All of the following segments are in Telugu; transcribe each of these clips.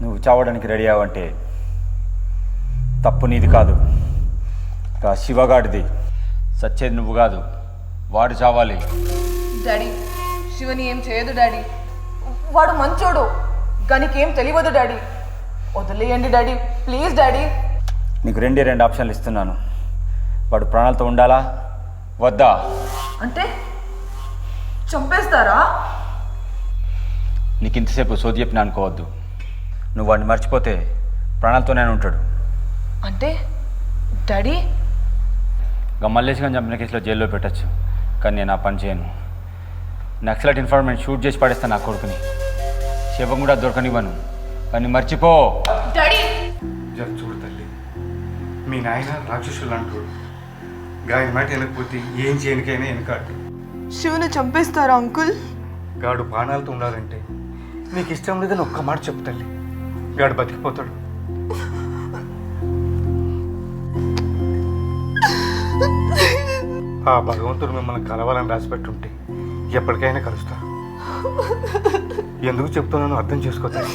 నువ్వు చావడానికి రెడీ అవ్వంటే తప్పు నీది కాదు, ఆ శివగాడిది. సచ్చేది నువ్వు కాదు, వాడు చావాలి. డాడీ, శివని ఏం చేయదు డాడీ. వాడు మంచోడు, గనికేం తెలియదు డాడీ. వదిలేయండి డాడీ, ప్లీజ్ డాడీ. నీకు రెండు ఆప్షన్లు ఇస్తున్నాను. వాడు ప్రాణాలతో ఉండాలా వద్దా? అంటే చంపేస్తారా? నీకు ఇంతసేపు సోది చెప్పిన అనుకోవద్దు. నువ్వు వాడిని మర్చిపోతే ప్రాణాలతోనే ఉంటాడు. అంటే డాడీ, ఇక మల్లేష్గా చంపిన కేసులో జైల్లో పెట్టచ్చు, కానీ నేను ఆ పని చేయను. నక్సలైట్ ఇన్ఫర్మేషన్ షూట్ చేసి పడేస్తాను నా కొడుకుని. శవం కూడా దొరకనివ్వను, కానీ మర్చిపో. డాడీ చూడు తల్లి, మీ నాయన రాక్షసులు అంటాడు. గాయ మాట వెనకపోతే ఏం చేయనికైనా వెనకాడు. శివని చంపేస్తారా అంకుల్? గాడు ప్రాణాలతో ఉండాలంటే నీకు ఇష్టం లేదని ఒక్క మాట చెప్పు తల్లి, గాడు బతికిపోతాడు. ఆ భగవంతుడు మిమ్మల్ని కలవాలని రాసిపెట్టుంటే ఎప్పటికైనా కలుస్తా. ఎందుకు చెప్తున్నానో అర్థం చేసుకోతాను.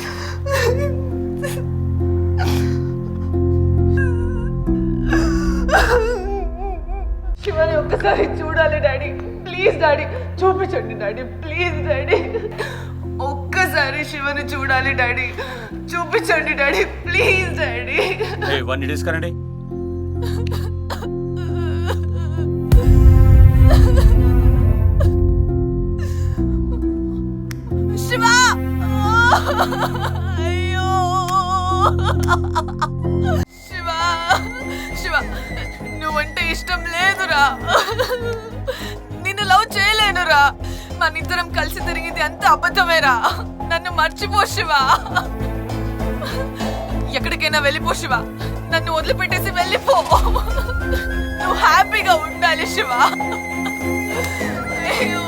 శివని ఒక్కసారి చూడాలి డాడీ, ప్లీజ్ డాడీ. చూపించండి డాడీ, ప్లీజ్ డాడీ. ఒక్కసారి శివని చూడాలి డాడీ, చూపించండి డాడీ, ప్లీజ్ డాడీ. ఇవన్నీ తీసుకురండి. శివ, అయ్యో శివ, శివ నువ్వంటే ఇష్టం లేదురా. నిన్ను లవ్ చేయలేనురా. మనిద్దరం కలిసి తిరిగింది అంత అబద్ధమేరా. నన్ను మర్చిపో శివ. ఎక్కడికైనా వెళ్ళిపో శివ. నన్ను వదిలిపెట్టేసి వెళ్ళిపో. నువ్వు హ్యాపీగా ఉండాలి శివ. అయ్యో